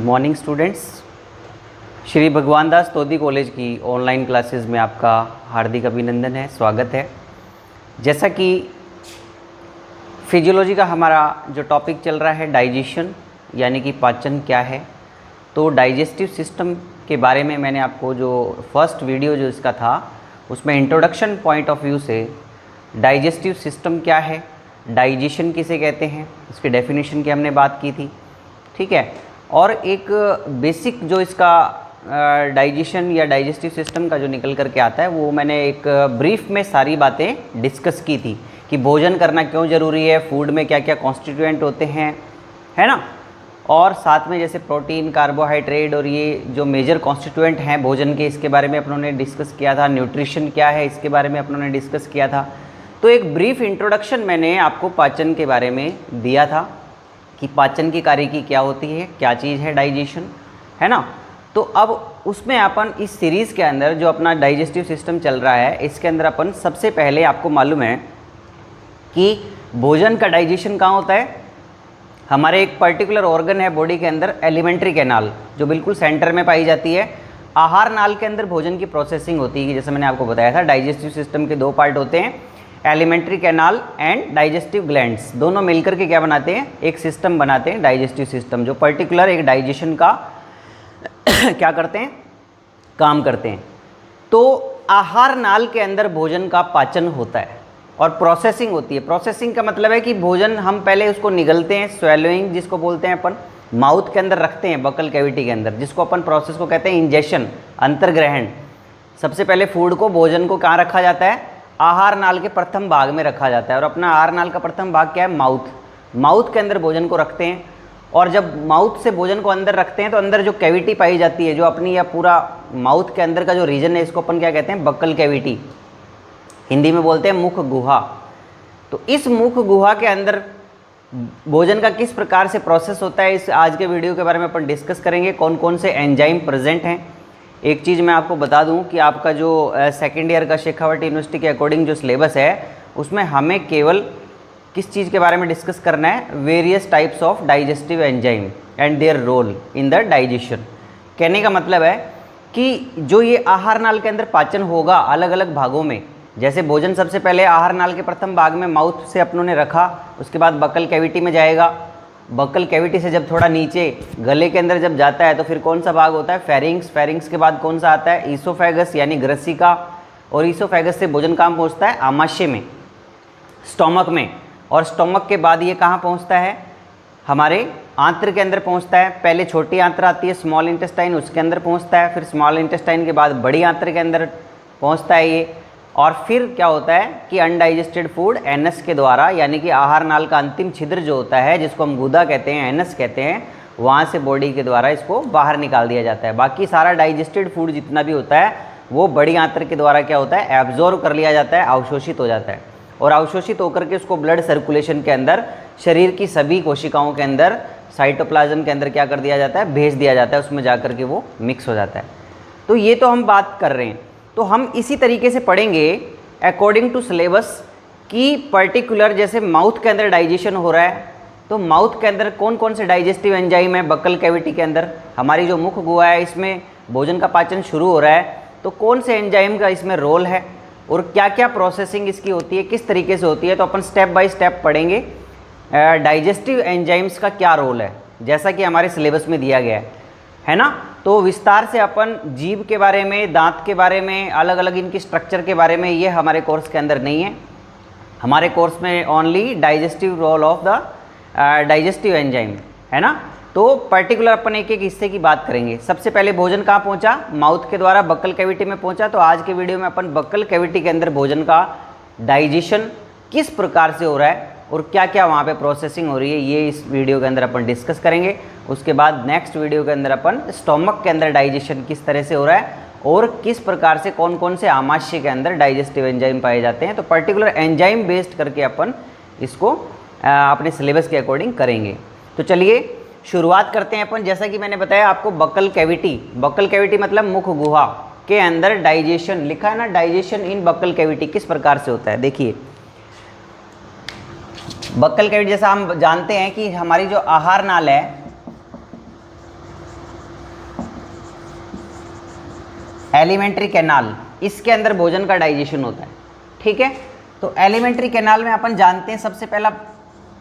Morning students. Shri Bhagwan Das Todi college की online classes में आपका हार्दिक अभिनंदन है, स्वागत है। जैसा कि फिजियोलॉजी का हमारा जो टॉपिक चल रहा है डाइजेशन यानी कि पाचन क्या है, तो डाइजेस्टिव सिस्टम के बारे में मैंने आपको जो फर्स्ट वीडियो जो इसका था उसमें इंट्रोडक्शन पॉइंट ऑफ व्यू से डाइजेस्टिव सिस्टम क्या है, डाइजेशन किसे कहते हैं, इसकी डेफिनेशन की हमने बात की थी, ठीक है। और एक बेसिक जो इसका डाइजेशन या डाइजेस्टिव सिस्टम का जो निकल करके आता है वो मैंने एक ब्रीफ में सारी बातें डिस्कस की थी कि भोजन करना क्यों ज़रूरी है, फूड में क्या क्या कॉन्स्टिट्यूएंट होते हैं, है ना। और साथ में जैसे प्रोटीन, कार्बोहाइड्रेट और ये जो मेजर कॉन्स्टिट्यूएंट हैं भोजन के, इसके बारे में अपनों ने डिस्कस किया था। न्यूट्रिशन क्या है इसके बारे में अपनों ने डिस्कस किया था। तो एक ब्रीफ इंट्रोडक्शन मैंने आपको पाचन के बारे में दिया था कि पाचन की कार्यकी क्या होती है, क्या चीज़ है डाइजेशन, है ना। तो अब उसमें अपन इस सीरीज़ के अंदर जो अपना डाइजेस्टिव सिस्टम चल रहा है इसके अंदर अपन सबसे पहले आपको मालूम है कि भोजन का डाइजेशन कहाँ होता है। हमारे एक पर्टिकुलर ऑर्गन है बॉडी के अंदर, एलिमेंट्री कैनाल, जो बिल्कुल सेंटर में पाई जाती है। आहार नाल के अंदर भोजन की प्रोसेसिंग होती है, जैसे मैंने आपको बताया था। डाइजेस्टिव सिस्टम के दो पार्ट होते हैं, alimentary canal and digestive glands. दोनों मिलकर के क्या बनाते हैं, एक सिस्टम बनाते हैं, डाइजेस्टिव सिस्टम, जो पर्टिकुलर एक डाइजेशन का क्या करते हैं, काम करते हैं। तो आहार नाल के अंदर भोजन का पाचन होता है और प्रोसेसिंग होती है। प्रोसेसिंग का मतलब है कि भोजन हम पहले उसको निगलते हैं, स्वेलोइंग जिसको बोलते हैं अपन, माउथ के अंदर रखते हैं, बकल कैविटी के अंदर, जिसको अपन प्रोसेस को कहते हैं इंजेशन, अंतर्ग्रहण। सबसे पहले फूड को, भोजन को कहाँ रखा जाता है, आहार नाल के प्रथम भाग में रखा जाता है। और अपना आहार नाल का प्रथम भाग क्या है, माउथ। माउथ के अंदर भोजन को रखते हैं। और जब माउथ से भोजन को अंदर रखते हैं तो अंदर जो कैविटी पाई जाती है, जो अपनी या पूरा माउथ के अंदर का जो रीजन है, इसको अपन क्या कहते हैं, बक्कल कैविटी, हिंदी में बोलते हैं मुख गुहा। तो इस मुख गुहा के अंदर भोजन का किस प्रकार से प्रोसेस होता है, इस आज के वीडियो के बारे में अपन डिस्कस करेंगे। कौन कौन से एंजाइम प्रेजेंट हैं। एक चीज़ मैं आपको बता दूं कि आपका जो सेकेंड ईयर का शेखावट यूनिवर्सिटी के अकॉर्डिंग जो सिलेबस है उसमें हमें केवल किस चीज़ के बारे में डिस्कस करना है, various types of digestive enzyme and their role in the digestion. कहने का मतलब है कि जो ये आहार नाल के अंदर पाचन होगा अलग अलग भागों में, जैसे भोजन सबसे पहले आहार नाल के प्रथम भाग में माउथ से अपनों ने रखा, उसके बाद बकल कैविटी में जाएगा। बकल कैविटी से जब थोड़ा नीचे गले के अंदर जब जाता है तो फिर कौन सा भाग होता है, फेरिंग्स। फेरिंग्स के बाद कौन सा आता है, ईसोफेगस यानी ग्रसिका। और ईसोफेगस से भोजन कहाँ पहुँचता है, आमाशय में, स्टोमक में। और स्टोमक के बाद ये कहाँ पहुँचता है, हमारे आंत्र के अंदर पहुँचता है। पहले छोटी आंत्र आती है, स्मॉल इंटेस्टाइन, उसके अंदर पहुँचता है। फिर स्मॉल इंटेस्टाइन के बाद बड़ी आंत्र के अंदर पहुँचता है ये। और फिर क्या होता है कि अनडाइजेस्टेड फूड एनस के द्वारा, यानी कि आहार नाल का अंतिम छिद्र जो होता है, जिसको हम गुदा कहते हैं, एनस कहते हैं, वहाँ से बॉडी के द्वारा इसको बाहर निकाल दिया जाता है। बाकी सारा डाइजेस्टेड फूड जितना भी होता है वो बड़ी आंत्र के द्वारा क्या होता है, एब्जॉर्व कर लिया जाता है, अवशोषित हो जाता है। और अवशोषित होकर के उसको ब्लड सर्कुलेशन के अंदर शरीर की सभी कोशिकाओं के अंदर, साइटोप्लाज्म के अंदर क्या कर दिया जाता है, भेज दिया जाता है, उसमें जा कर के वो मिक्स हो जाता है। तो ये तो हम बात कर रहे हैं। तो हम इसी तरीके से पढ़ेंगे अकॉर्डिंग टू सिलेबस कि पर्टिकुलर जैसे माउथ के अंदर डाइजेशन हो रहा है, तो माउथ के अंदर कौन कौन से डाइजेस्टिव एंजाइम है, बक्कल कैविटी के अंदर हमारी जो मुख गुहा है, इसमें भोजन का पाचन शुरू हो रहा है, तो कौन से एंजाइम का इसमें रोल है और क्या क्या प्रोसेसिंग इसकी होती है, किस तरीके से होती है। तो अपन स्टेप बाय स्टेप पढ़ेंगे डाइजेस्टिव एंजाइम्स का क्या रोल है, जैसा कि हमारे सिलेबस में दिया गया है ना। तो विस्तार से अपन जीभ के बारे में, दांत के बारे में, अलग अलग इनकी स्ट्रक्चर के बारे में, ये हमारे कोर्स के अंदर नहीं है। हमारे कोर्स में only digestive role of the digestive enzyme, है ना। तो पर्टिकुलर अपन एक एक हिस्से की बात करेंगे। सबसे पहले भोजन कहाँ पहुँचा, माउथ के द्वारा बक्कल कैविटी में पहुँचा। तो आज के वीडियो में अपन बक्कल कैविटी के अंदर भोजन का डाइजेशन किस प्रकार से हो रहा है और क्या क्या वहाँ पे प्रोसेसिंग हो रही है, ये इस वीडियो के अंदर अपन डिस्कस करेंगे। उसके बाद नेक्स्ट वीडियो के अंदर अपन स्टोमक के अंदर डाइजेशन किस तरह से हो रहा है और किस प्रकार से कौन कौन से आमाशय के अंदर डाइजेस्टिव एंजाइम पाए जाते हैं। तो पर्टिकुलर एंजाइम बेस्ड करके अपन इसको अपने सिलेबस के अकॉर्डिंग करेंगे। तो चलिए शुरुआत करते हैं अपन। जैसा कि मैंने बताया आपको, बक्कल कैविटी, बक्कल कैविटी मतलब मुख गुहा के अंदर डाइजेशन लिखा है ना, डाइजेशन इन बक्कल कैविटी किस प्रकार से होता है। देखिए बक्कल कैविटी, जैसा हम जानते हैं कि हमारी जो आहार नाल है, एलिमेंट्री कैनाल, इसके अंदर भोजन का डाइजेशन होता है। ठीक है, तो एलिमेंट्री कैनाल में अपन जानते हैं सबसे पहला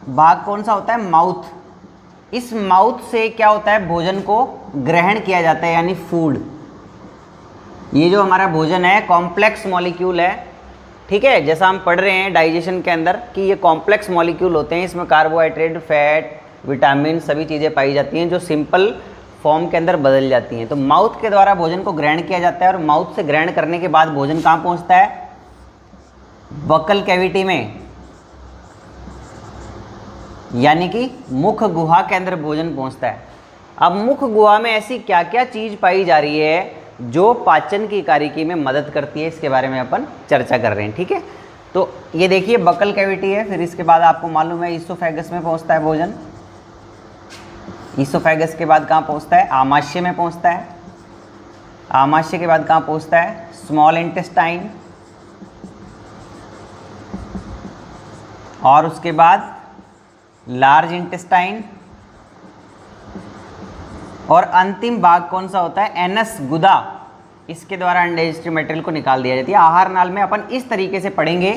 भाग कौन सा होता है, माउथ। इस माउथ से क्या होता है, भोजन को ग्रहण किया जाता है, यानी फूड। ये जो हमारा भोजन है कॉम्प्लेक्स मॉलिक्यूल है। ठीक है, जैसा हम पढ़ रहे हैं डाइजेशन के अंदर कि ये कॉम्प्लेक्स मॉलिक्यूल होते हैं, इसमें कार्बोहाइड्रेट, फैट, विटामिन सभी चीज़ें पाई जाती हैं जो सिंपल फॉर्म के अंदर बदल जाती हैं। तो माउथ के द्वारा भोजन को ग्रहण किया जाता है और माउथ से ग्रहण करने के बाद भोजन कहाँ पहुँचता है, बकल कैविटी में, यानी कि मुख गुहा के अंदर भोजन पहुँचता है। अब मुख गुहा में ऐसी क्या क्या चीज़ पाई जा रही है जो पाचन की कार्यकी में मदद करती है, इसके बारे में अपन चर्चा कर रहे हैं। ठीक है, तो ये देखिए बकल कैविटी है, फिर इसके बाद आपको मालूम है ईसोफेगस में पहुंचता है भोजन। ईसोफेगस के बाद कहाँ पहुंचता है, आमाशय में पहुंचता है। आमाशय के बाद कहाँ पहुंचता है, स्मॉल इंटेस्टाइन, और उसके बाद लार्ज इंटेस्टाइन, और अंतिम भाग कौन सा होता है, एनस गुदा। इसके द्वारा अनडाइजेस्टिव मटेरियल को निकाल दिया जाती है। आहार नाल में अपन इस तरीके से पढ़ेंगे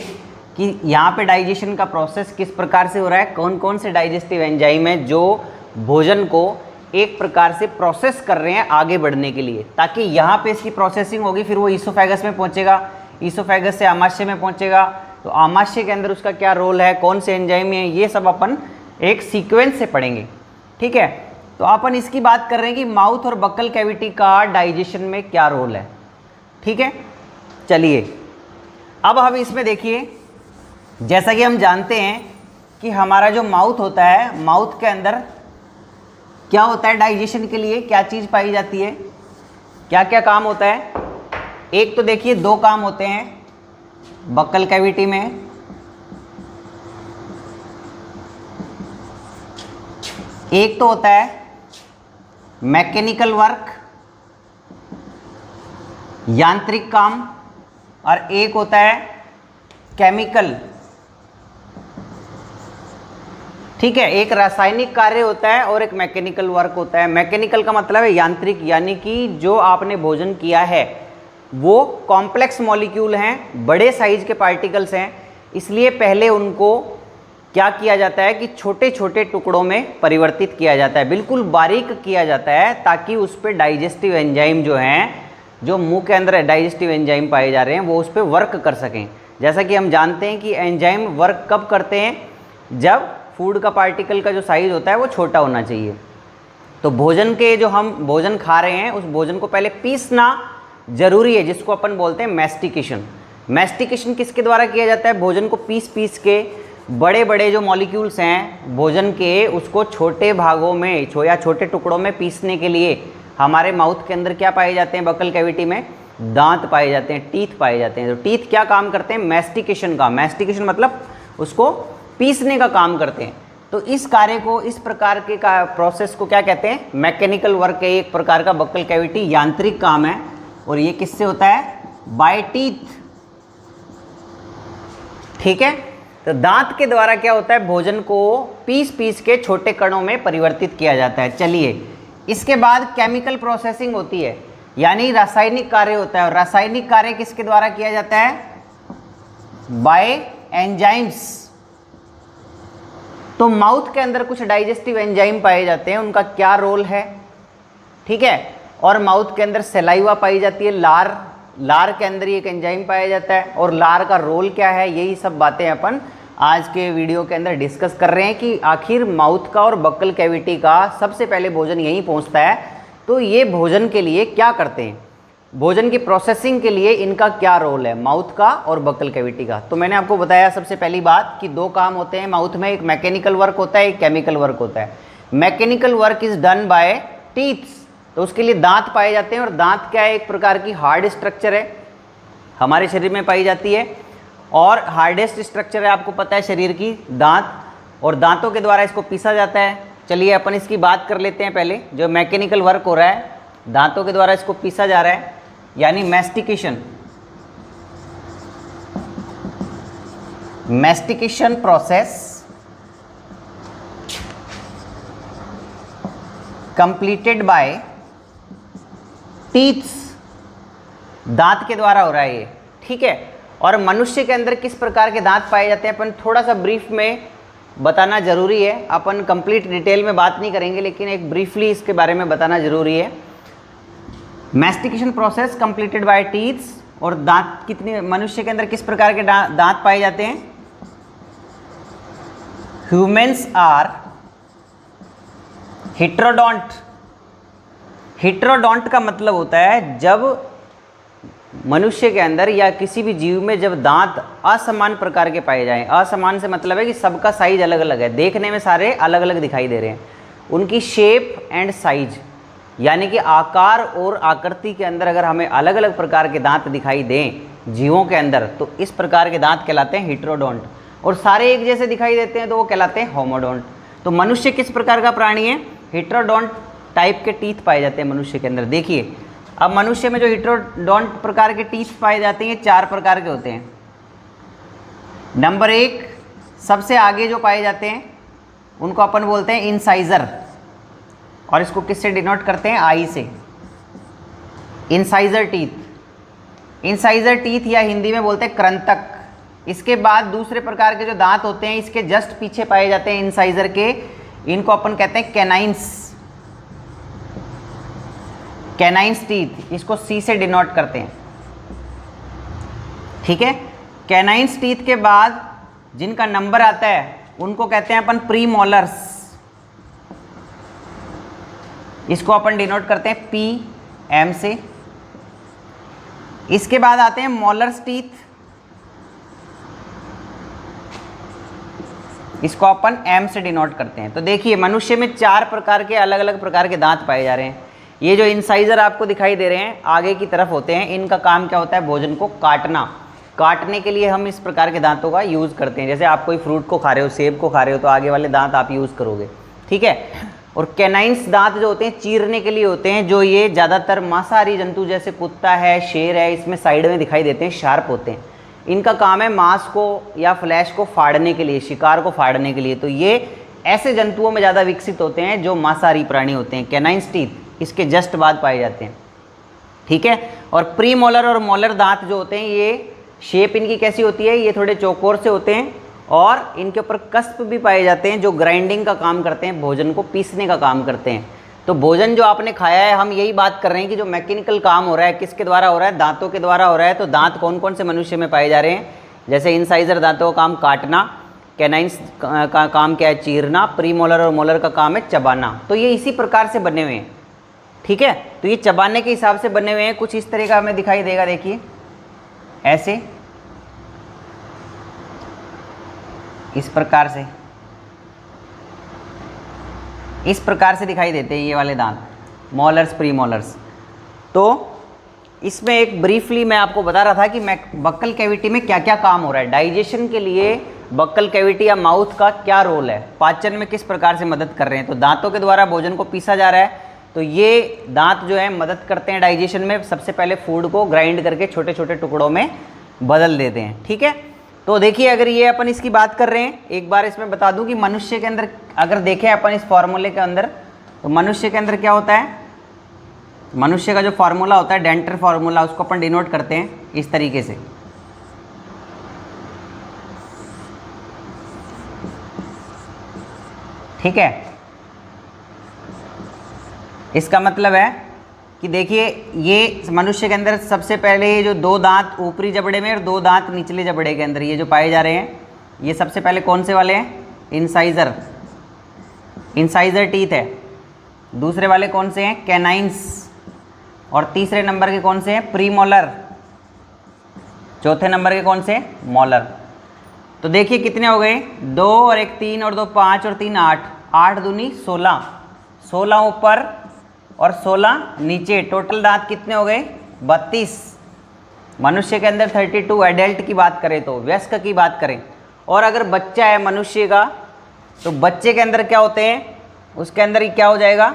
कि यहाँ पे डाइजेशन का प्रोसेस किस प्रकार से हो रहा है, कौन कौन से डाइजेस्टिव एंजाइम है जो भोजन को एक प्रकार से प्रोसेस कर रहे हैं आगे बढ़ने के लिए, ताकि यहाँ पे इसकी प्रोसेसिंग होगी, फिर वो ईसोफेगस में पहुँचेगा, ईसोफेगस से आमाशय में पहुँचेगा, तो आमाशय के अंदर उसका क्या रोल है, कौन से एंजाइम है, ये सब अपन एक सीक्वेंस से पढ़ेंगे। ठीक है, तो अपन इसकी बात कर रहे हैं कि माउथ और बकल कैविटी का डाइजेशन में क्या रोल है। ठीक है, चलिए अब हम इसमें देखिए, जैसा कि हम जानते हैं कि हमारा जो माउथ होता है, माउथ के अंदर क्या होता है, डाइजेशन के लिए क्या चीज़ पाई जाती है, क्या क्या काम होता है। एक तो देखिए दो काम होते हैं बकल कैविटी में, एक तो होता है मैकेनिकल वर्क, यांत्रिक काम, और एक होता है केमिकल। ठीक है, एक रासायनिक कार्य होता है और एक मैकेनिकल वर्क होता है। मैकेनिकल का मतलब है यांत्रिक, यानी कि जो आपने भोजन किया है वो कॉम्प्लेक्स मॉलिक्यूल हैं, बड़े साइज के पार्टिकल्स हैं, इसलिए पहले उनको क्या किया जाता है कि छोटे छोटे टुकड़ों में परिवर्तित किया जाता है, बिल्कुल बारीक किया जाता है, ताकि उस पर डाइजेस्टिव एंजाइम जो हैं, जो मुंह के अंदर डाइजेस्टिव एंजाइम पाए जा रहे हैं, वो उस पर वर्क कर सकें। जैसा कि हम जानते हैं कि एंजाइम वर्क कब करते हैं, जब फूड का पार्टिकल का जो साइज़ होता है वो छोटा होना चाहिए। तो भोजन के जो हम भोजन खा रहे हैं उस भोजन को पहले पीसना जरूरी है, जिसको अपन बोलते हैं मैस्टिकेशन। मैस्टिकेशन किसके द्वारा किया जाता है, भोजन को पीस पीस के बड़े बड़े जो मॉलिक्यूल्स हैं भोजन के, उसको छोटे भागों में या छोटे टुकड़ों में पीसने के लिए हमारे माउथ के अंदर क्या पाए जाते हैं, बकल कैविटी में दांत पाए जाते हैं, टीथ पाए जाते हैं। तो टीथ क्या काम करते हैं, मैस्टिकेशन का, मैस्टिकेशन मतलब उसको पीसने का काम करते हैं। तो इस कार्य को, इस प्रकार के प्रोसेस को क्या कहते हैं, मैकेनिकल वर्क है, एक प्रकार का बकल कैविटी यांत्रिक काम है, और ये किससे होता है, बाय टीथ। ठीक है, तो दांत के द्वारा क्या होता है, भोजन को पीस पीस के छोटे कणों में परिवर्तित किया जाता है। चलिए, इसके बाद केमिकल प्रोसेसिंग होती है, यानी रासायनिक कार्य होता है, और रासायनिक कार्य किसके द्वारा किया जाता है, बाय एंजाइम्स। तो माउथ के अंदर कुछ डाइजेस्टिव एंजाइम पाए जाते हैं, उनका क्या रोल है। ठीक है, और माउथ के अंदर सलाइवा पाई जाती है, लार के अंदर एक एंजाइम पाया जाता है, और लार का रोल क्या है, यही सब बातें अपन आज के वीडियो के अंदर डिस्कस कर रहे हैं कि आखिर माउथ का और बकल कैविटी का सबसे पहले भोजन यहीं पहुंचता है, तो ये भोजन के लिए क्या करते हैं, भोजन की प्रोसेसिंग के लिए इनका क्या रोल है, माउथ का और बकल कैविटी का। तो मैंने आपको बताया सबसे पहली बात कि दो काम होते हैं माउथ में, एक मैकेनिकल वर्क होता है, एक केमिकल वर्क होता है। Mechanical work is done by teeths, तो उसके लिए दांत पाए जाते हैं, और दांत क्या है, एक प्रकार की हार्ड स्ट्रक्चर है, हमारे शरीर में पाई जाती है, और हार्डेस्ट स्ट्रक्चर है, आपको पता है शरीर की, दांत, और दांतों के द्वारा इसको पीसा जाता है। चलिए अपन इसकी बात कर लेते हैं पहले। जो मैकेनिकल वर्क हो रहा है, दांतों के द्वारा इसको पीसा जा रहा है, यानी mastication. Mastication process completed by teeths दांत के द्वारा हो रहा है ये, ठीक है। और मनुष्य के अंदर किस प्रकार के दांत पाए जाते हैं अपन थोड़ा सा ब्रीफ में बताना जरूरी है। अपन कंप्लीट डिटेल में बात नहीं करेंगे, लेकिन एक ब्रीफली इसके बारे में बताना जरूरी है। Mastication process completed by teeths. और दांत कितने मनुष्य के अंदर किस प्रकार के दांत पाए जाते हैं? Humans are heterodont. हेटेरोडोंट का मतलब होता है जब मनुष्य के अंदर या किसी भी जीव में जब दांत असमान प्रकार के पाए जाएं। असमान से मतलब है कि सबका साइज अलग अलग है, देखने में सारे अलग अलग दिखाई दे रहे हैं। उनकी शेप एंड साइज यानी कि आकार और आकृति के अंदर अगर हमें अलग अलग प्रकार के दांत दिखाई दें जीवों के अंदर, तो इस प्रकार के दांत कहलाते हैं हेटेरोडोंट। और सारे एक जैसे दिखाई देते हैं तो वो कहलाते हैं होमोडोंट। तो मनुष्य किस प्रकार का प्राणी है? हेटेरोडोंट टाइप के टीथ पाए जाते हैं मनुष्य के अंदर। देखिए अब मनुष्य में जो हेटेरोडोंट प्रकार के टीथ पाए जाते हैं 4 प्रकार के होते हैं। नंबर 1 सबसे आगे जो पाए जाते हैं उनको अपन बोलते हैं इंसाइजर, और इसको किससे डिनोट करते हैं? आई से। Incisor teeth. इंसाइजर टीथ या हिंदी में बोलते हैं कृंतक। इसके बाद दूसरे प्रकार के जो दांत होते हैं इसके जस्ट पीछे पाए जाते हैं इंसाइजर के, इनको अपन कहते हैं कैनाइंस। कैनाइंस टीथ, इसको सी से डिनोट करते हैं, ठीक है। कैनाइंस टीथ के बाद जिनका नंबर आता है उनको कहते हैं अपन प्रीमोलर्स, इसको अपन डिनोट करते हैं पी एम से। इसके बाद आते हैं मोलर्स टीथ, इसको अपन एम से डिनोट करते हैं। तो देखिए मनुष्य में 4 प्रकार के अलग अलग प्रकार के दांत पाए जा रहे हैं। ये जो इंसाइजर आपको दिखाई दे रहे हैं आगे की तरफ होते हैं, इनका काम क्या होता है? भोजन को काटना। काटने के लिए हम इस प्रकार के दांतों का यूज़ करते हैं। जैसे आप कोई फ्रूट को खा रहे हो, सेब को खा रहे हो, तो आगे वाले दांत आप यूज़ करोगे, ठीक है। और कैनाइंस दांत जो होते हैं चीरने के लिए होते हैं, जो ये ज़्यादातर मांसाहारी जंतु जैसे कुत्ता है, शेर है, इसमें साइड में दिखाई देते हैं, शार्प होते हैं। इनका काम है मांस को या फ्लैश को फाड़ने के लिए, शिकार को फाड़ने के लिए। तो ये ऐसे जंतुओं में ज़्यादा विकसित होते हैं जो मांसाहारी प्राणी होते हैं। कैनाइंस टीथ इसके जस्ट बाद पाए जाते हैं, ठीक है। और प्री मोलर और मोलर दांत जो होते हैं ये शेप इनकी कैसी होती है? ये थोड़े चौकोर से होते हैं और इनके ऊपर कस्प भी पाए जाते हैं जो ग्राइंडिंग का काम करते हैं, भोजन को पीसने का काम करते हैं। तो भोजन जो आपने खाया है, हम यही बात कर रहे हैं कि जो मैकेनिकल काम हो रहा है किसके द्वारा हो रहा है? दांतों के द्वारा हो रहा है। तो दांत कौन कौन से मनुष्य में पाए जा रहे हैं? जैसे इंसाइजर दांतों का काम काटना, कैनाइंस का काम क्या है? चीरना, प्रीमोलर और मोलर का काम है चबाना। तो ये इसी प्रकार से बने हुए हैं, ठीक है। तो ये चबाने के हिसाब से बने हुए हैं। कुछ इस तरह का हमें दिखाई देगा, देखिए ऐसे, इस प्रकार से, इस प्रकार से दिखाई देते हैं ये वाले दांत, मोलर्स प्रीमोलर्स। तो इसमें एक ब्रीफली मैं आपको बता रहा था कि बक्कल कैविटी में क्या क्या काम हो रहा है। डाइजेशन के लिए बक्कल कैविटी या माउथ का क्या रोल है, पाचन में किस प्रकार से मदद कर रहे हैं। तो दांतों के द्वारा भोजन को पीसा जा रहा है, तो ये दांत जो है मदद करते हैं डाइजेशन में। सबसे पहले फूड को ग्राइंड करके छोटे छोटे टुकड़ों में बदल देते हैं, ठीक है। तो देखिए अगर ये अपन इसकी बात कर रहे हैं, एक बार इसमें बता दूं कि मनुष्य के अंदर अगर देखें अपन इस फॉर्मूले के अंदर, तो मनुष्य के अंदर क्या होता है? मनुष्य का जो फार्मूला होता है डेंटर फार्मूला, उसको अपन डिनोट करते हैं इस तरीके से, ठीक है। इसका मतलब है कि देखिए ये मनुष्य के अंदर सबसे पहले ये जो 2 दांत ऊपरी जबड़े में और 2 दांत निचले जबड़े के अंदर ये जो पाए जा रहे हैं, ये सबसे पहले कौन से वाले हैं? इंसाइजर, इंसाइजर टीथ है। दूसरे वाले कौन से हैं? कैनाइंस। और तीसरे नंबर के कौन से हैं? प्रीमोलर। चौथे नंबर के कौन से? मोलर। तो देखिए कितने हो गए? 2 और 1 3 और 2 5 और 3 8, 8 दूनी 16, 16 ऊपर और 16 नीचे, टोटल दांत कितने हो गए? 32। मनुष्य के अंदर 32 एडल्ट की बात करें तो, वयस्क की बात करें। और अगर बच्चा है मनुष्य का, तो बच्चे के अंदर क्या होते हैं? उसके अंदर ही क्या हो जाएगा?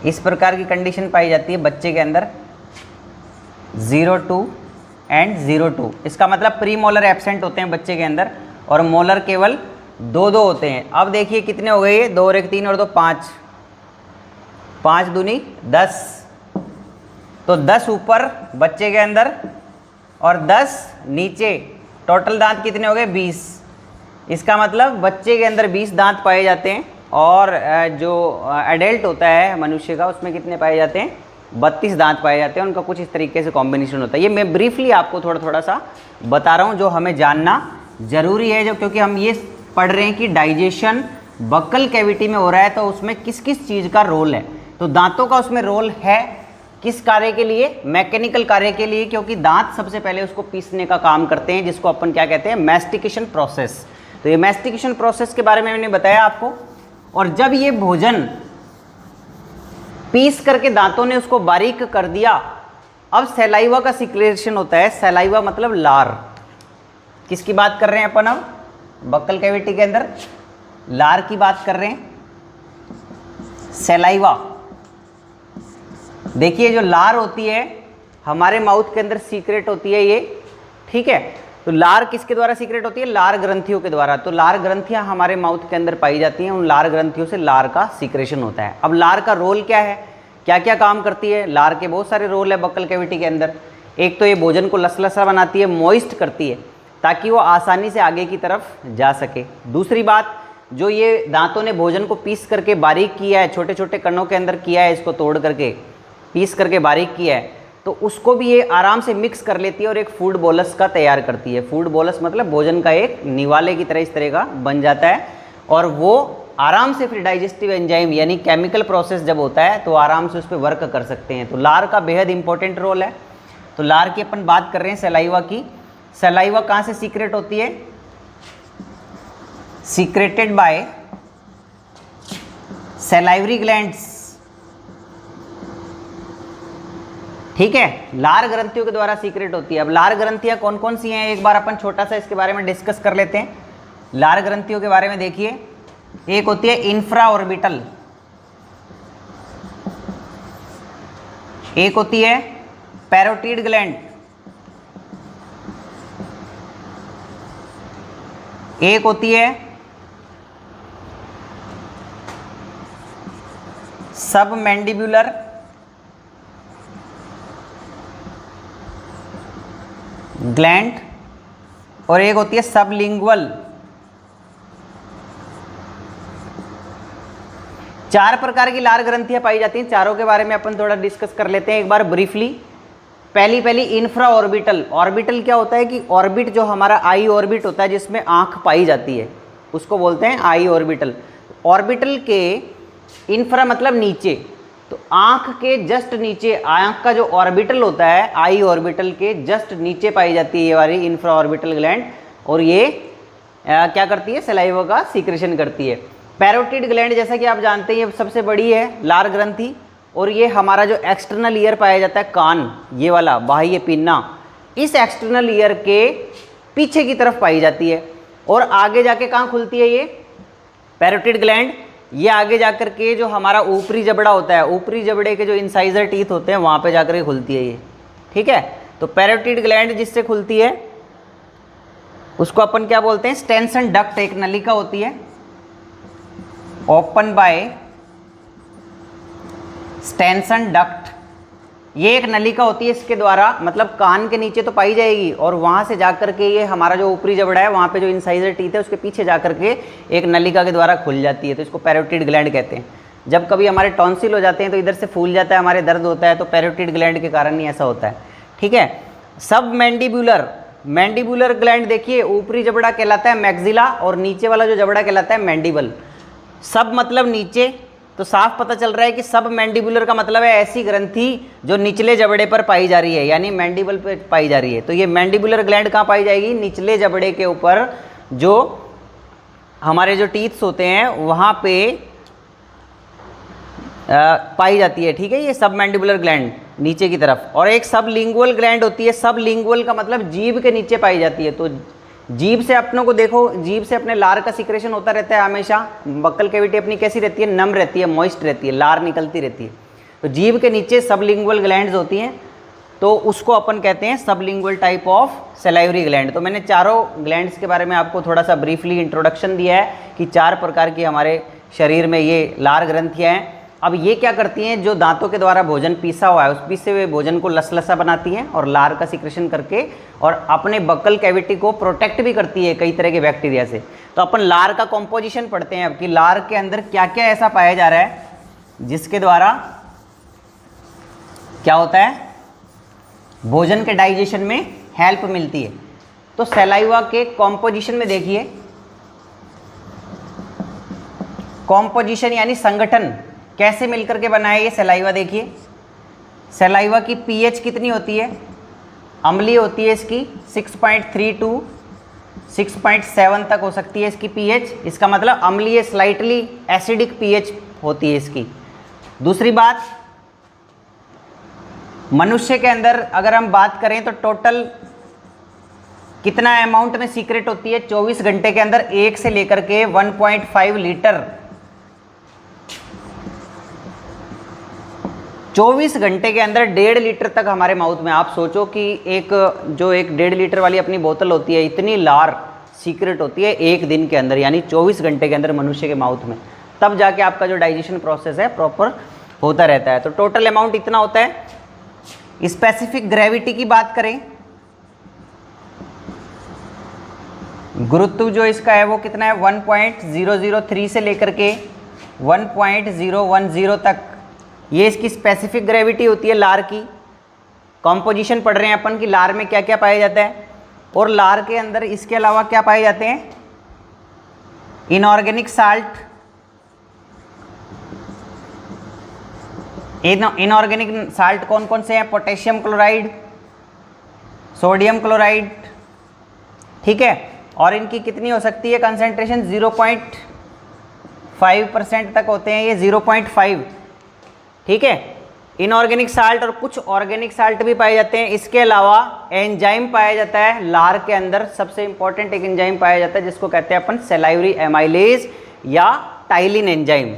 इस प्रकार की कंडीशन पाई जाती है बच्चे के अंदर 0-2 एंड 0-2। इसका मतलब प्री मोलर एब्सेंट होते हैं बच्चे के अंदर और मोलर केवल दो दो होते हैं। अब देखिए कितने हो गए ये, 2 और 1 3 और 2 5, 5 दूनी 10, तो 10 ऊपर बच्चे के अंदर और 10 नीचे, टोटल दांत कितने हो गए 20। इसका मतलब बच्चे के अंदर 20 दांत पाए जाते हैं और जो एडल्ट होता है मनुष्य का उसमें कितने पाए जाते हैं, 32 दांत पाए जाते हैं। उनका कुछ इस तरीके से कॉम्बिनेशन होता है। ये मैं ब्रीफली आपको थोड़ा थोड़ा सा बता रहा हूँ जो हमें जानना ज़रूरी है, जो क्योंकि हम ये पढ़ रहे हैं कि डाइजेशन बक्कल कैविटी में हो रहा है तो उसमें किस किस चीज़ का रोल है। तो दांतों का उसमें रोल है किस कार्य के लिए, मैकेनिकल कार्य के लिए, क्योंकि दांत सबसे पहले उसको पीसने का काम करते हैं जिसको अपन क्या कहते हैं, मैस्टिकेशन प्रोसेस। तो ये मैस्टिकेशन प्रोसेस के बारे में मैंने बताया आपको। और जब ये भोजन पीस करके दांतों ने उसको बारीक कर दिया, अब सैलाइवा का सिक्रेशन होता है। सैलाइवा मतलब लार। किसकी बात कर रहे हैं अपन अब, बक्कल कैविटी के अंदर लार की बात कर रहे हैं, सैलाइवा। देखिए जो लार होती है हमारे माउथ के अंदर सीक्रेट होती है ये, ठीक है। तो लार किसके द्वारा सीक्रेट होती है, लार ग्रंथियों के द्वारा। तो लार ग्रंथियां हमारे माउथ के अंदर पाई जाती हैं, उन लार ग्रंथियों से लार का सीक्रेशन होता है। अब लार का रोल क्या है, क्या क्या काम करती है, लार के बहुत सारे रोल है बक्कल कैविटी के अंदर। एक तो ये भोजन को लसलसा बनाती है, मॉइस्ट करती है ताकि वो आसानी से आगे की तरफ जा सके। दूसरी बात, जो ये दांतों ने भोजन को पीस करके बारीक किया है, छोटे छोटे कणों के अंदर किया है, इसको तोड़ करके पीस करके बारीक किया है, तो उसको भी ये आराम से मिक्स कर लेती है और एक फूड बोलस का तैयार करती है। फूड बोलस मतलब भोजन का एक निवाले की तरह इस तरह का बन जाता है और वो आराम से फिर डाइजेस्टिव एंजाइम यानी केमिकल प्रोसेस जब होता है तो आराम से उस पर वर्क कर सकते हैं। तो लार का बेहद इंपॉर्टेंट रोल है। तो लार की अपन बात कर रहे हैं सलाइवा की। सलाइवा कहाँ से सीक्रेट होती है, सीक्रेटेड बाय सलाइवरी ग्लैंड्स, ठीक है। लार ग्रंथियों के द्वारा सीक्रेट होती है। अब लार ग्रंथियां कौन कौन सी हैं, एक बार अपन छोटा सा इसके बारे में डिस्कस कर लेते हैं। लार ग्रंथियों के बारे में देखिए, एक होती है इंफ्रा ऑर्बिटल, एक होती है पैरोटिड ग्लैंड, एक होती है सब मैंडिबुलर ग्लैंड और एक होती है सबलिंगुअल। 4 प्रकार की लार ग्रंथियां पाई जाती हैं। चारों के बारे में अपन थोड़ा डिस्कस कर लेते हैं एक बार ब्रीफली। पहली इंफ्रा ऑर्बिटल। ऑर्बिटल क्या होता है कि ऑर्बिट जो हमारा आई ऑर्बिट होता है जिसमें आंख पाई जाती है उसको बोलते हैं आई ऑर्बिटल। ऑर्बिटल के इंफ्रा मतलब नीचे, तो आंख के जस्ट नीचे, आंख का जो ऑर्बिटल होता है आई ऑर्बिटल के जस्ट नीचे पाई जाती है ये वाली इंफ्रा ऑर्बिटल ग्लैंड और ये क्या करती है, सलाइवा का सीक्रेशन करती है। पैरोटिड ग्लैंड जैसा कि आप जानते हैं ये सबसे बड़ी है लार ग्रंथि और ये हमारा जो एक्सटर्नल ईयर पाया जाता है कान, ये वाला बाह्य पिन्ना, इस एक्सटर्नल ईयर के पीछे की तरफ पाई जाती है और आगे जाके कहाँ खुलती है ये पैरोटिड ग्लैंड, ये आगे जाकर के जो हमारा ऊपरी जबड़ा होता है, ऊपरी जबड़े के जो इंसाइजर टीथ होते हैं वहाँ पे जाकर के खुलती है ये, ठीक है। तो पैरोटिड ग्लैंड जिससे खुलती है उसको अपन क्या बोलते हैं, स्टेनसन डक्ट, एक नलिका होती है ओपन बाय स्टेनसन डक्ट, ये एक नलिका होती है, इसके द्वारा मतलब कान के नीचे तो पाई जाएगी और वहाँ से जाकर के ये हमारा जो ऊपरी जबड़ा है वहाँ पे जो इंसाइजर टीथ है उसके पीछे जाकर के एक नलिका के द्वारा खुल जाती है। तो इसको पैरोटिड ग्लैंड कहते हैं। जब कभी हमारे टॉन्सिल हो जाते हैं तो इधर से फूल जाता है, हमारे दर्द होता है, तो पैरोटिड ग्लैंड के कारण ही ऐसा होता है, ठीक है। सब मैंडिबुलर, मैंडिबुलर ग्लैंड देखिए ऊपरी जबड़ा कहलाता है मैक्सिला और नीचे वाला जो जबड़ा कहलाता है मैंडिबल। सब मतलब नीचे, तो साफ पता चल रहा है कि सब मैंडिबुलर का मतलब है ऐसी ग्रंथि जो निचले जबड़े पर पाई जा रही है यानी मैंडिबल पर पाई जा रही है। तो ये मैंडिबुलर ग्लैंड कहाँ पाई जाएगी, निचले जबड़े के ऊपर जो हमारे जो टीथ्स होते हैं वहाँ पे पाई जाती है, ठीक है। ये सब मैंडिबुलर ग्लैंड नीचे की तरफ, और एक सब लिंगुअल ग्लैंड होती है। सब लिंगुअल का मतलब जीभ के नीचे पाई जाती है। तो जीभ से अपनों को देखो, जीभ से अपने लार का सिक्रेशन होता रहता है हमेशा। बक्कल कैविटी अपनी कैसी रहती है, नम रहती है, मॉइस्ट रहती है, लार निकलती रहती है। तो जीभ के नीचे सबलिंगुअल ग्लैंड्स होती हैं तो उसको अपन कहते हैं sublingual type of salivary gland. तो मैंने चारों ग्लैंड्स के बारे में आपको थोड़ा सा ब्रीफली इंट्रोडक्शन दिया है कि 4 प्रकार की हमारे शरीर में ये लार ग्रंथियाँ हैं। अब ये क्या करती हैं, जो दांतों के द्वारा भोजन पीसा हुआ है उस पीसे हुए भोजन को लसलसा बनाती हैं और लार का सिक्रेशन करके और अपने बक्कल कैविटी को प्रोटेक्ट भी करती है कई तरह के बैक्टीरिया से। तो अपन लार का कॉम्पोजिशन पढ़ते हैं अब कि लार के अंदर क्या क्या ऐसा पाया जा रहा है जिसके द्वारा क्या होता है, भोजन के डाइजेशन में हेल्प मिलती है। तो सलाइवा के कॉम्पोजिशन में देखिए, कॉम्पोजिशन यानी संगठन कैसे मिलकर के बना है ये सलाइवा। देखिए सलाइवा की पीएच कितनी होती है, अम्लीय होती है इसकी 6.3 टू 6.7 तक हो सकती है इसकी पीएच। इसका मतलब अम्लीय स्लाइटली एसिडिक पीएच होती है इसकी। दूसरी बात, मनुष्य के अंदर अगर हम बात करें तो टोटल कितना अमाउंट में सीक्रेट होती है 24 घंटे के अंदर, 1 से लेकर के 1.5 लीटर 24 घंटे के अंदर 1.5 लीटर तक हमारे माउथ में। आप सोचो कि एक 1.5 लीटर वाली अपनी बोतल होती है, इतनी लार सीक्रेट होती है एक दिन के अंदर, यानी 24 घंटे के अंदर मनुष्य के माउथ में, तब जाके आपका जो डाइजेशन प्रोसेस है प्रॉपर होता रहता है। तो टोटल अमाउंट इतना होता है। स्पेसिफिक ग्रेविटी की बात करें, गुरुत्व जो इसका है वो कितना है 1.003 से लेकर के 1.010 तक, ये इसकी स्पेसिफिक ग्रेविटी होती है लार की। कॉम्पोजिशन पढ़ रहे हैं अपन कि लार में क्या क्या पाया जाता है, और लार के अंदर इसके अलावा क्या पाए जाते हैं, इनऑर्गेनिक साल्ट। इनऑर्गेनिक साल्ट कौन कौन से हैं, पोटेशियम क्लोराइड, सोडियम क्लोराइड, ठीक है। और इनकी कितनी हो सकती है कंसेंट्रेशन, 0.5% तक होते हैं ये, 0.5, ठीक है। इनऑर्गेनिक साल्ट और कुछ ऑर्गेनिक साल्ट भी पाए जाते हैं। इसके अलावा एंजाइम पाया जाता है लार के अंदर, सबसे इंपॉर्टेंट एक एंजाइम पाया जाता है जिसको कहते हैं अपन सलाइवरी एमाइलेज या टाइलिन एंजाइम।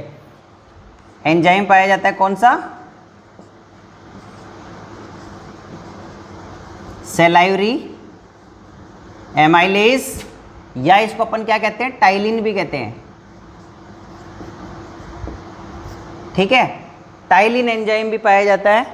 एंजाइम पाया जाता है कौन सा, सलाइवरी एमाइलेज, या इसको अपन क्या कहते हैं, टाइलिन भी कहते हैं, ठीक है। टाइलिन एंजाइम भी पाया जाता है।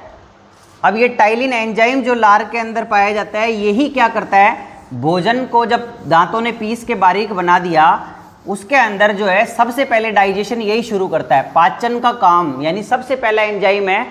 अब ये टाइलिन एंजाइम जो लार के अंदर पाया जाता है, यही क्या करता है, भोजन को जब दांतों ने पीस के बारीक बना दिया, उसके अंदर जो है सबसे पहले डाइजेशन यही शुरू करता है, पाचन का काम, यानी सबसे पहला एंजाइम है।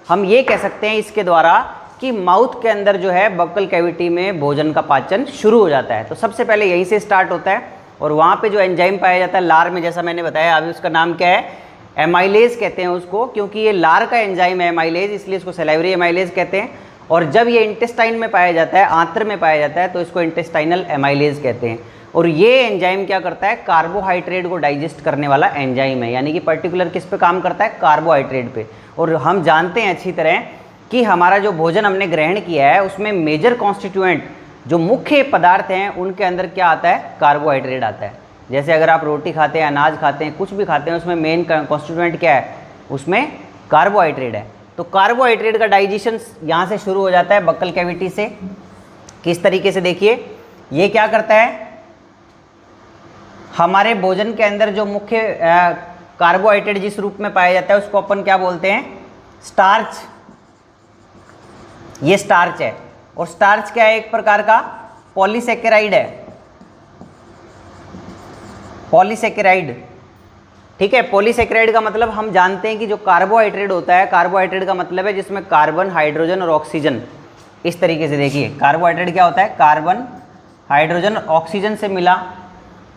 हम ये कह सकते हैं इसके द्वारा कि माउथ के अंदर जो है बक्कल कैविटी में भोजन का पाचन शुरू हो जाता है। तो सबसे पहले यहीं से स्टार्ट होता है, और वहाँ पे जो एंजाइम पाया जाता है लार में, जैसा मैंने बताया अभी, उसका नाम क्या है, एमाइलेज कहते हैं उसको, क्योंकि ये लार का एंजाइम है एमाइलेज, इसलिए इसको सलाइवरी एमाइलेज कहते हैं। और जब ये इंटेस्टाइन में पाया जाता है, आंत्र में पाया जाता है, तो इसको इंटेस्टाइनल एमाइलेज कहते हैं। और ये एंजाइम क्या करता है, कार्बोहाइड्रेट को डाइजेस्ट करने वाला एंजाइम है, यानी कि पर्टिकुलर किस पे काम करता है, कार्बोहाइड्रेट पे। और हम जानते हैं अच्छी तरह कि हमारा जो भोजन हमने ग्रहण किया है उसमें मेजर कॉन्स्टिट्यूएंट, जो मुख्य पदार्थ हैं, उनके अंदर क्या आता है, कार्बोहाइड्रेट आता है। जैसे अगर आप रोटी खाते हैं, अनाज खाते हैं, कुछ भी खाते हैं, उसमें मेन कॉन्स्टिट्यूएंट क्या है, उसमें कार्बोहाइड्रेट है। तो कार्बोहाइड्रेट का डाइजेशन यहाँ से शुरू हो जाता है बक्कल कैविटी से। किस तरीके से, देखिए ये क्या करता है, हमारे भोजन के अंदर जो मुख्य कार्बोहाइड्रेट जिस रूप में पाया जाता है उसको अपन क्या बोलते हैं, स्टार्च। ये स्टार्च है, और स्टार्च क्या है, एक प्रकार का पॉलीसेकेराइड है, पॉलीसेकेराइड, ठीक है। पॉलीसेकेराइड का मतलब हम जानते हैं कि जो कार्बोहाइड्रेट होता है, कार्बोहाइड्रेट का मतलब है जिसमें कार्बन, हाइड्रोजन और ऑक्सीजन, इस तरीके से देखिए कार्बोहाइड्रेट क्या होता है, कार्बन, हाइड्रोजन, ऑक्सीजन से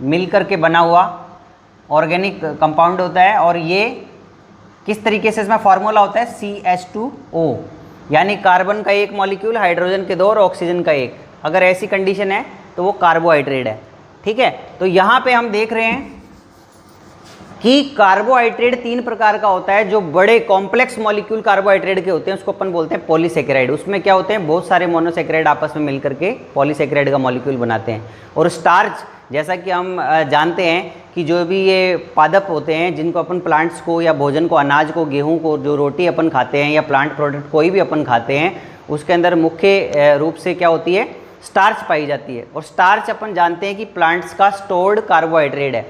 मिल करके बना हुआ ऑर्गेनिक कंपाउंड होता है। और ये किस तरीके से, इसमें फार्मूला होता है CH2O, यानी कार्बन का एक मॉलिक्यूल, हाइड्रोजन के 2 और ऑक्सीजन का 1। अगर ऐसी कंडीशन है तो वो कार्बोहाइड्रेट है, ठीक है। तो यहाँ पे हम देख रहे हैं कि कार्बोहाइड्रेट 3 प्रकार का होता है। जो बड़े कॉम्प्लेक्स मॉलिक्यूल कार्बोहाइड्रेट के होते हैं उसको अपन बोलते हैं पॉलीसेकेराइड। उसमें क्या होते हैं, बहुत सारे मोनोसेकेराइड आपस में मिलकर के पॉलीसेकेराइड का मॉलिक्यूल बनाते हैं। और स्टार्च, जैसा कि हम जानते हैं कि जो भी ये पादप होते हैं जिनको अपन प्लांट्स को या भोजन को, अनाज को, गेहूं को, जो रोटी अपन खाते हैं या प्लांट प्रोडक्ट कोई भी अपन खाते हैं, उसके अंदर मुख्य रूप से क्या होती है, स्टार्च पाई जाती है। और स्टार्च अपन जानते हैं कि प्लांट्स का स्टोर्ड कार्बोहाइड्रेट है।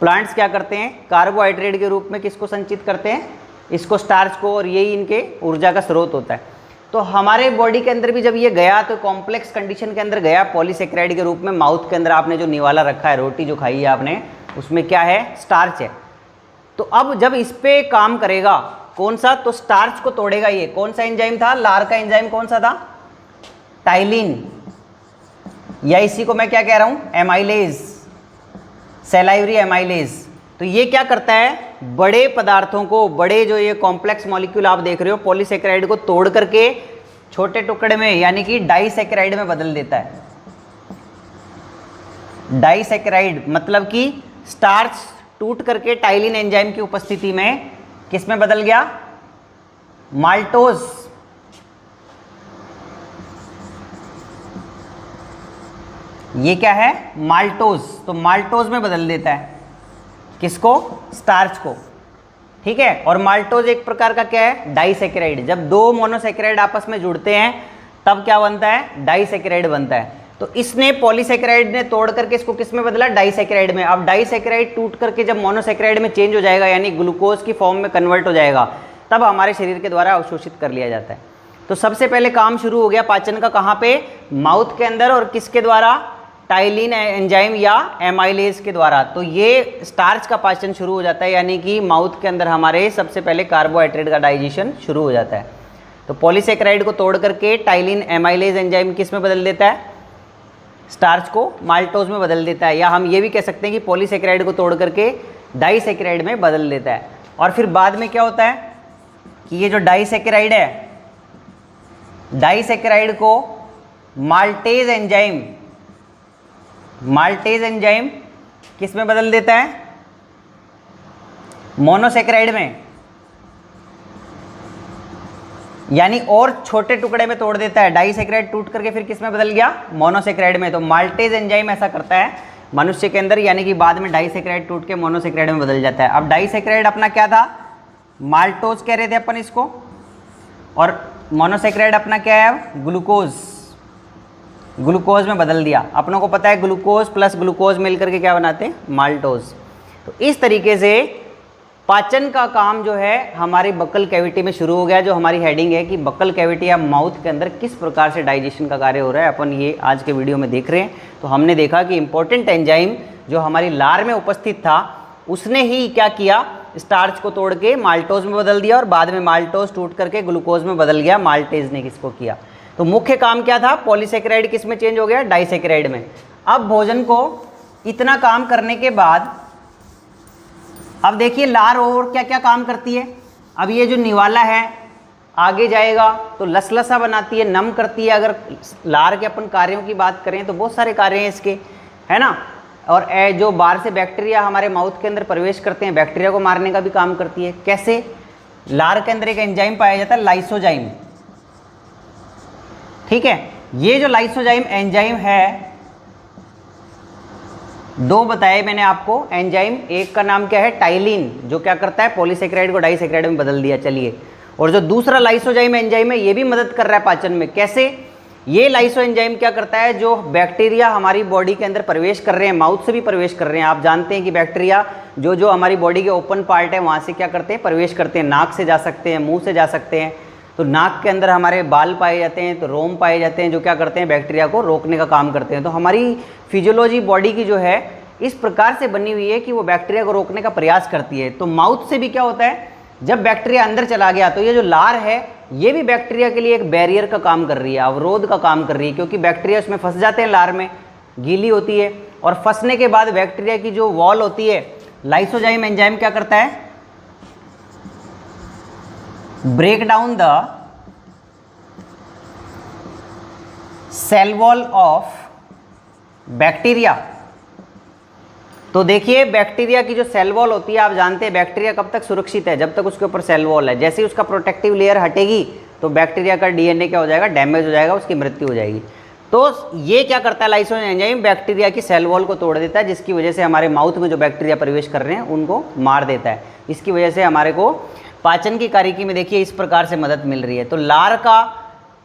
प्लांट्स क्या करते हैं, कार्बोहाइड्रेट के रूप में किसको संचित करते हैं, इसको, स्टार्च को, और यही इनके ऊर्जा का स्रोत होता है। तो हमारे बॉडी के अंदर भी जब ये गया तो कॉम्प्लेक्स कंडीशन के अंदर गया पॉलीसेकेराइड के रूप में। माउथ के अंदर आपने जो निवाला रखा है, रोटी जो खाई है आपने, उसमें क्या है, स्टार्च है। तो अब जब इस पे काम करेगा कौन सा, तो स्टार्च को तोड़ेगा ये। कौन सा एंजाइम था, लार का एंजाइम कौन सा था, टाइलिन, या इसी को मैं क्या कह रहा हूं, एमाइलेज, सेलाइवरी एमाइलेज। तो ये क्या करता है, बड़े पदार्थों को, बड़े जो ये कॉम्प्लेक्स मॉलिक्यूल आप देख रहे हो, पॉलीसेकेराइड को तोड़ करके छोटे टुकड़े में, यानी कि डाइसेकेराइड में बदल देता है। डाइसेकेराइड मतलब कि स्टार्च टूट करके टाइलिन एंजाइम की उपस्थिति में किस में बदल गया, माल्टोज। ये क्या है, माल्टोज। तो माल्टोज में बदल देता है किसको, स्टार्च को, ठीक है। और माल्टोज एक प्रकार का क्या है, डाइसेकेराइड। जब दो मोनोसेकेराइड आपस में जुड़ते हैं तब क्या बनता है, डाइसेकेराइड बनता है। तो इसने पॉलीसेकेराइड ने तोड़ करके इसको किस में बदला, डाइसेकेराइड में। अब डाइसेकेराइड टूट करके जब मोनोसेकेराइड में चेंज हो जाएगा, यानी ग्लूकोज की फॉर्म में कन्वर्ट हो जाएगा, तब हमारे शरीर के द्वारा अवशोषित कर लिया जाता है। तो सबसे पहले काम शुरू हो गया पाचन का, कहाँ पे, माउथ के अंदर, और किसके द्वारा, टाइलिन एंजाइम या एमाइलेज के द्वारा। तो ये स्टार्च का पाचन शुरू हो जाता है, यानी कि माउथ के अंदर हमारे सबसे पहले कार्बोहाइड्रेट का डाइजेशन शुरू हो जाता है। तो पॉलीसेकेराइड को तोड़ करके टाइलिन एमाइलेज एंजाइम किस में बदल देता है, स्टार्च को माल्टोज में बदल देता है। या हम ये भी कह सकते हैं कि पॉलीसेकेराइड को तोड़ करके डाइसेकेराइड में बदल देता है। और फिर बाद में क्या होता है कि ये जो डाइसेकेराइड है, डाइसेकेराइड को माल्टेज एंजाइम, माल्टेज एंजाइम किस में बदल देता है, मोनोसेकेराइड में, यानी और छोटे टुकड़े में तोड़ देता है। डाइसेकेराइड टूट करके फिर किस में बदल गया, मोनोसेकेराइड में। तो माल्टेज एंजाइम ऐसा करता है मनुष्य के अंदर, यानी कि बाद में डाइसेकेराइड टूट के मोनोसेकेराइड में बदल जाता है। अब डाइसेकेराइड अपना क्या था, माल्टोज कह रहे थे अपन इसको, और मोनोसेकेराइड अपना क्या है, ग्लूकोज, ग्लूकोज में बदल दिया। अपनों को पता है ग्लूकोज प्लस ग्लूकोज मिलकर के क्या बनाते हैं, माल्टोज। तो इस तरीके से पाचन का काम जो है हमारी बक्कल कैविटी में शुरू हो गया। जो हमारी हेडिंग है कि बक्कल कैविटी या माउथ के अंदर किस प्रकार से डाइजेशन का कार्य हो रहा है, अपन ये आज के वीडियो में देख रहे हैं। तो हमने देखा कि इंपॉर्टेंट एंजाइम जो हमारी लार में उपस्थित था, उसने ही क्या किया, स्टार्च को तोड़ के माल्टोज में बदल दिया, और बाद में माल्टोज टूट करके ग्लूकोज में बदल गया। माल्टेज ने किसको किया। तो मुख्य काम क्या था, पॉलीसेकेराइड किस में चेंज हो गया, डाइसेकेराइड में। अब भोजन को इतना काम करने के बाद अब देखिए लार और क्या क्या काम करती है। अब ये जो निवाला है आगे जाएगा तो लसलसा बनाती है, नम करती है। अगर लार के अपन कार्यों की बात करें तो बहुत सारे कार्य हैं इसके, है ना। और जो बाहर से बैक्टीरिया हमारे माउथ के अंदर प्रवेश करते हैं, बैक्टीरिया को मारने का भी काम करती है। कैसे, लार के अंदर एक एंजाइम पाया जाता है, लाइसोजाइम, ठीक है। ये जो लाइसोजाइम एंजाइम है, दो बताए मैंने आपको एंजाइम, एक का नाम क्या है, टाइलिन, जो क्या करता है, पॉलीसेकेराइड को डाइसेकेराइड में बदल दिया, चलिए। और जो दूसरा लाइसोजाइम एंजाइम है, ये भी मदद कर रहा है पाचन में। कैसे, ये लाइसो एंजाइम क्या करता है, जो बैक्टीरिया हमारी बॉडी के अंदर प्रवेश कर रहे हैं, माउथ से भी प्रवेश कर रहे हैं। आप जानते हैं कि बैक्टीरिया जो जो हमारी बॉडी के ओपन पार्ट है वहाँ से क्या करते हैं, प्रवेश करते हैं। नाक से जा सकते हैं, मुंह से जा सकते हैं। तो नाक के अंदर हमारे बाल पाए जाते हैं, तो रोम पाए जाते हैं, जो क्या करते हैं, बैक्टीरिया को रोकने का काम करते हैं। तो हमारी फिजियोलॉजी बॉडी की जो है इस प्रकार से बनी हुई है कि वो बैक्टीरिया को रोकने का प्रयास करती है। तो माउथ से भी क्या होता है, जब बैक्टीरिया अंदर चला गया तो ये जो लार है ये भी बैक्टीरिया के लिए एक बैरियर का काम कर रही है, अवरोध का काम कर रही है, क्योंकि बैक्टीरिया उसमें फंस जाते हैं, लार में गीली होती है। और फंसने के बाद बैक्टीरिया की जो वॉल होती है, लाइसोजाइम एंजाइम क्या करता है, break down the cell wall of bacteria. तो देखिए बैक्टीरिया की जो सेल वॉल होती है, आप जानते हैं बैक्टीरिया कब तक सुरक्षित है, जब तक उसके ऊपर सेल वॉल है। जैसे ही उसका प्रोटेक्टिव लेयर हटेगी तो बैक्टीरिया का डीएनए क्या हो जाएगा, डैमेज हो जाएगा, उसकी मृत्यु हो जाएगी। तो ये क्या करता है, लाइसोजाइम एंजाइम बैक्टीरिया की सेल वॉल को तोड़ देता है, जिसकी वजह से हमारे माउथ में जो बैक्टीरिया प्रवेश कर रहे हैं उनको मार देता है। इसकी वजह से हमारे को पाचन की कार्यकी में देखिए इस प्रकार से मदद मिल रही है। तो लार का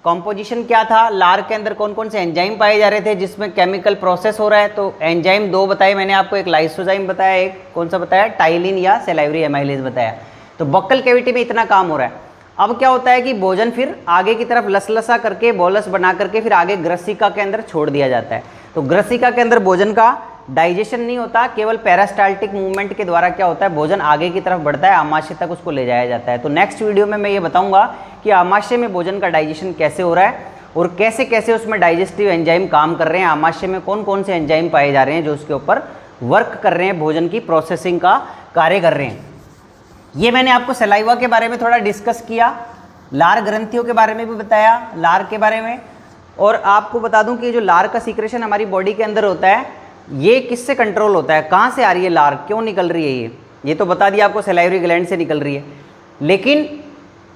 कॉम्पोजिशन क्या था, लार के अंदर कौन कौन से एंजाइम पाए जा रहे थे जिसमें केमिकल प्रोसेस हो रहा है। तो एंजाइम दो बताए मैंने आपको, एक लाइसोजाइम बताया, एक कौन सा बताया, टाइलिन या सेलाइवरी एमाइलेज बताया। तो बक्कल कैविटी में इतना काम हो रहा है। अब क्या होता है कि भोजन फिर आगे की तरफ लसलसा करके बोलस बना करके फिर आगे ग्रसिका के अंदर छोड़ दिया जाता है। तो ग्रसिका के अंदर भोजन का डाइजेशन नहीं होता, केवल पेरास्टाल्टिक मूवमेंट के द्वारा क्या होता है, भोजन आगे की तरफ बढ़ता है, आमाशय तक उसको ले जाया जाता है। तो नेक्स्ट वीडियो में मैं ये बताऊंगा कि आमाशय में भोजन का डाइजेशन कैसे हो रहा है और कैसे कैसे उसमें डाइजेस्टिव एंजाइम काम कर रहे हैं, आमाशय में कौन कौन से एंजाइम पाए जा रहे हैं जो उसके ऊपर वर्क कर रहे हैं, भोजन की प्रोसेसिंग का कार्य कर रहे हैं। ये मैंने आपको सलाइवा के बारे में थोड़ा डिस्कस किया, लार ग्रंथियों के बारे में भी बताया, लार के बारे में। और आपको बता दूं कि जो लार का सीक्रेशन हमारी बॉडी के अंदर होता है, ये किससे कंट्रोल होता है, कहाँ से आ रही है लार, क्यों निकल रही है, ये तो बता दिया आपको, सलाइवरी ग्लैंड से निकल रही है। लेकिन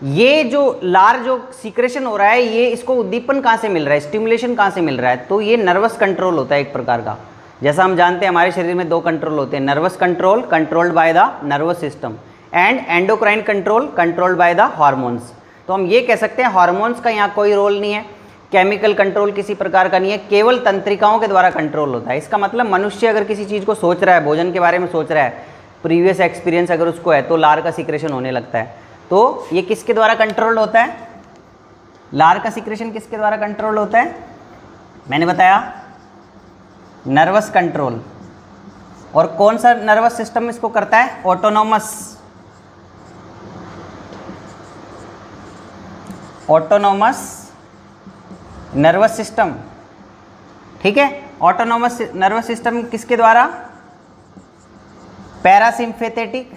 ये जो लार जो सीक्रेशन हो रहा है, ये इसको उद्दीपन कहाँ से मिल रहा है, स्टिमुलेशन कहाँ से मिल रहा है, तो ये नर्वस कंट्रोल होता है एक प्रकार का। जैसा हम जानते हैं हमारे शरीर में दो कंट्रोल होते हैं, nervous control controlled by the nervous system and endocrine control controlled by the hormones. तो हम ये कह सकते हैं हार्मोन्स का यहाँ कोई रोल नहीं है, केमिकल कंट्रोल किसी प्रकार का नहीं है, केवल तंत्रिकाओं के द्वारा कंट्रोल होता है। इसका मतलब मनुष्य अगर किसी चीज़ को सोच रहा है, भोजन के बारे में सोच रहा है, प्रीवियस एक्सपीरियंस अगर उसको है, तो लार का सीक्रेशन होने लगता है। तो ये किसके द्वारा कंट्रोल्ड होता है, लार का सीक्रेशन किसके द्वारा कंट्रोल होता है, मैंने बताया नर्वस कंट्रोल। और कौन सा नर्वस सिस्टम इसको करता है, ऑटोनोमस नर्वस सिस्टम। ठीक है, ऑटोनोमस नर्वस सिस्टम किसके द्वारा, पैरासिम्पैथेटिक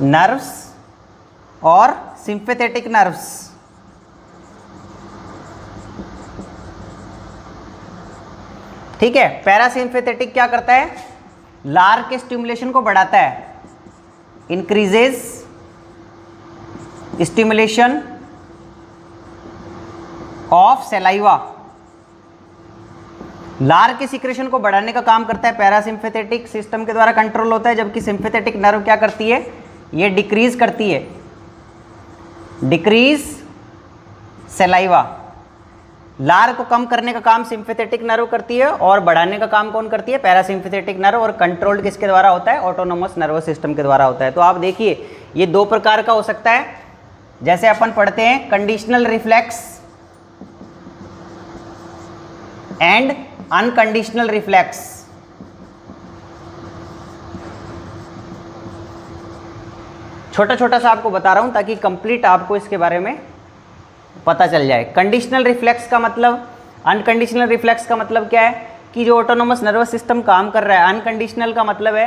नर्व्स और सिंपैथेटिक नर्व्स। ठीक है, पैरासिम्पैथेटिक क्या करता है, लार के स्टिमुलेशन को बढ़ाता है, इंक्रीजेस स्टिमुलेशन ऑफ सलाइवा, लार के सीक्रेशन को बढ़ाने का काम करता है, पैरासिम्पैथेटिक सिस्टम के द्वारा कंट्रोल होता है। जबकि सिंपैथेटिक नर्व क्या करती है, ये डिक्रीज करती है, डिक्रीज सलाइवा। लार को कम करने का काम सिंपैथेटिक नर्व करती है और बढ़ाने का काम कौन करती है, पैरासिम्पैथेटिक नर्व। और कंट्रोल्ड किसके द्वारा होता है, ऑटोनोमस नर्वस सिस्टम के द्वारा होता है। तो आप देखिए ये दो प्रकार का हो सकता है, जैसे अपन पढ़ते हैं conditional reflex and unconditional reflex. छोटा छोटा सा आपको बता रहा हूं ताकि कंप्लीट आपको इसके बारे में पता चल जाए। कंडीशनल रिफ्लेक्स का मतलब, अनकंडीशनल रिफ्लेक्स का मतलब क्या है कि जो ऑटोनोमस नर्वस सिस्टम काम कर रहा है। अनकंडीशनल का मतलब है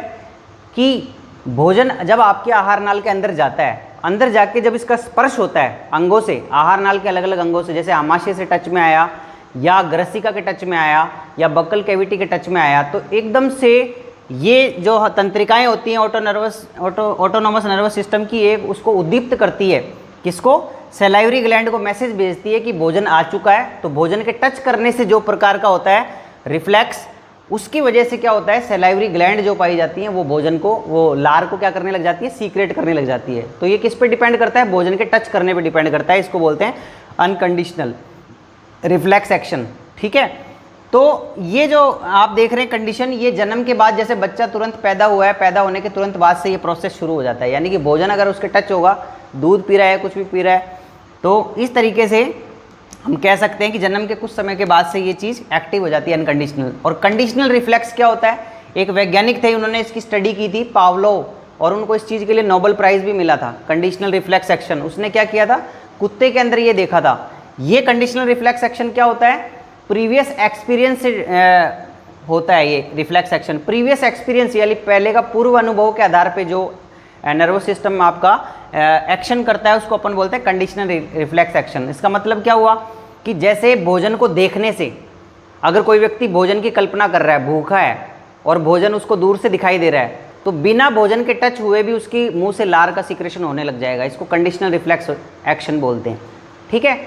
कि भोजन जब आपके आहार नाल के अंदर जाता है, अंदर जाके जब इसका स्पर्श होता है अंगों से, आहार नाल के अलग अलग अंगों से, जैसे आमाशय से टच में आया या ग्रसिका के टच में आया या बक्कल कैविटी के टच में आया, तो एकदम से ये जो तंत्रिकाएं होती हैं ऑटोनोमस नर्वस सिस्टम की, एक उसको उद्दीप्त करती है, किसको, सलाइवरी ग्लैंड को मैसेज भेजती है कि भोजन आ चुका है। तो भोजन के टच करने से जो प्रकार का होता है रिफ्लेक्स, उसकी वजह से क्या होता है, सलाइवरी ग्लैंड जो पाई जाती हैं वो भोजन को, वो लार को क्या करने लग जाती है, सीक्रेट करने लग जाती है। तो ये किस पे डिपेंड करता है, भोजन के टच करने पे डिपेंड करता है। इसको बोलते हैं अनकंडीशनल रिफ्लेक्स एक्शन। ठीक है, तो ये जो आप देख रहे हैं कंडीशन, ये जन्म के बाद, जैसे बच्चा तुरंत पैदा हुआ है, पैदा होने के तुरंत बाद से ये प्रोसेस शुरू हो जाता है। यानी कि भोजन अगर उसके टच होगा, दूध पी रहा है, कुछ भी पी रहा है, तो इस तरीके से हम कह सकते हैं कि जन्म के कुछ समय के बाद से ये चीज़ एक्टिव हो जाती है अनकंडीशनल। और कंडीशनल रिफ्लेक्स क्या होता है, एक वैज्ञानिक थे, उन्होंने इसकी स्टडी की थी, पावलोव, और उनको इस चीज़ के लिए नोबेल प्राइज़ भी मिला था, कंडीशनल रिफ्लेक्स एक्शन। उसने क्या किया था, कुत्ते के अंदर ये देखा था। ये कंडीशनल रिफ्लेक्स एक्शन क्या होता है, प्रीवियस एक्सपीरियंस से होता है ये रिफ्लेक्स एक्शन। प्रीवियस एक्सपीरियंस यानी पहले का पूर्व अनुभव के आधार पे जो नर्वस सिस्टम आपका एक्शन करता है, उसको अपन बोलते हैं कंडीशनल रिफ्लेक्स एक्शन। इसका मतलब क्या हुआ कि जैसे भोजन को देखने से, अगर कोई व्यक्ति भोजन की कल्पना कर रहा है, भूखा है और भोजन उसको दूर से दिखाई दे रहा है, तो बिना भोजन के टच हुए भी उसकी मुंह से लार का सिक्रेशन होने लग जाएगा। इसको कंडीशनल रिफ्लेक्स एक्शन बोलते हैं। ठीक है,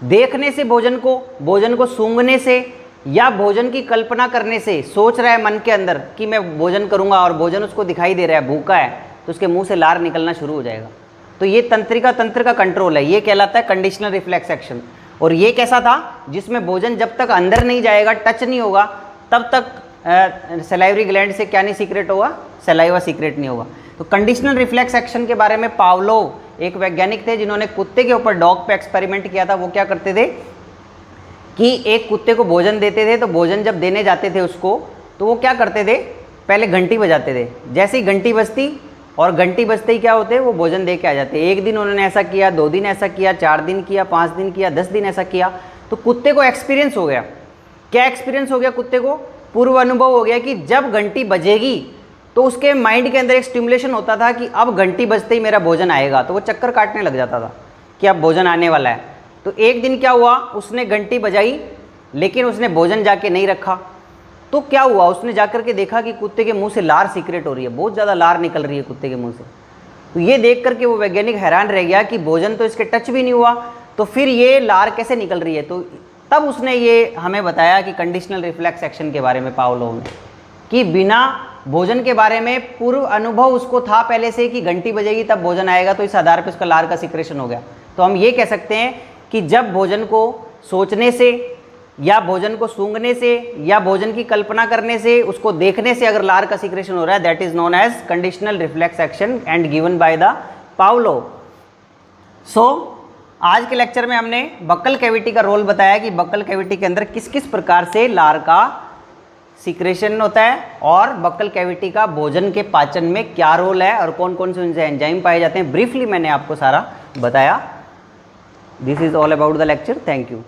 देखने से भोजन को सूंघने से या भोजन की कल्पना करने से, सोच रहा है मन के अंदर कि मैं भोजन करूंगा और भोजन उसको दिखाई दे रहा है, भूखा है, तो उसके मुंह से लार निकलना शुरू हो जाएगा। तो ये तंत्रिका तंत्र का कंट्रोल है, ये कहलाता है कंडीशनल रिफ्लेक्स एक्शन। और ये कैसा था, जिसमें भोजन जब तक अंदर नहीं जाएगा, टच नहीं होगा, तब तक सलाइवरी ग्लैंड से क्या नहीं सीक्रेट होगा, सलाइवा सीक्रेट नहीं होगा। तो कंडीशनल रिफ्लेक्स एक्शन के बारे में पावलोव एक वैज्ञानिक थे जिन्होंने कुत्ते के ऊपर डॉग पे एक्सपेरिमेंट किया था। वो क्या करते थे कि एक कुत्ते को भोजन देते थे, तो भोजन जब देने जाते थे उसको, तो वो क्या करते थे, पहले घंटी बजाते थे। जैसे ही घंटी बजती और घंटी बजते ही क्या होते, वो भोजन दे के आ जाते। एक दिन उन्होंने ऐसा किया, 2 दिन ऐसा किया, 4 दिन किया, 5 दिन किया, 10 दिन ऐसा किया, तो कुत्ते को एक्सपीरियंस हो गया। क्या एक्सपीरियंस हो गया कुत्ते को, पूर्व अनुभव हो गया कि जब घंटी बजेगी तो उसके माइंड के अंदर एक स्टिमुलेशन होता था कि अब घंटी बजते ही मेरा भोजन आएगा, तो वो चक्कर काटने लग जाता था कि अब भोजन आने वाला है। तो एक दिन क्या हुआ, उसने घंटी बजाई लेकिन उसने भोजन जाके नहीं रखा। तो क्या हुआ, उसने जाकर के देखा कि कुत्ते के मुंह से लार सीक्रेट हो रही है, बहुत ज़्यादा लार निकल रही है कुत्ते के मुंह से। तो ये देख करके वो वैज्ञानिक हैरान रह गया कि भोजन तो इसके टच भी नहीं हुआ, तो फिर ये लार कैसे निकल रही है। तो तब उसने ये हमें बताया कि कंडीशनल रिफ्लेक्स एक्शन के बारे में पावलोव ने, कि बिना भोजन के बारे में पूर्व अनुभव उसको था पहले से कि घंटी बजेगी तब भोजन आएगा, तो इस आधार पर उसका लार का सिक्रेशन हो गया। तो हम ये कह सकते हैं कि जब भोजन को सोचने से या भोजन को सूंघने से या भोजन की कल्पना करने से, उसको देखने से अगर लार का सिक्रेशन हो रहा है, that is known as conditional reflex action and given by the Pavlov. So आज के लेक्चर में हमने बक्कल कैविटी का रोल बताया कि बक्कल कैविटी के अंदर किस किस प्रकार से लार का सिक्रेशन होता है और बक्कल कैविटी का भोजन के पाचन में क्या रोल है और कौन कौन से उनसे एंजाइम पाए जाते हैं। ब्रीफली मैंने आपको सारा बताया। This is all about the lecture. Thank you.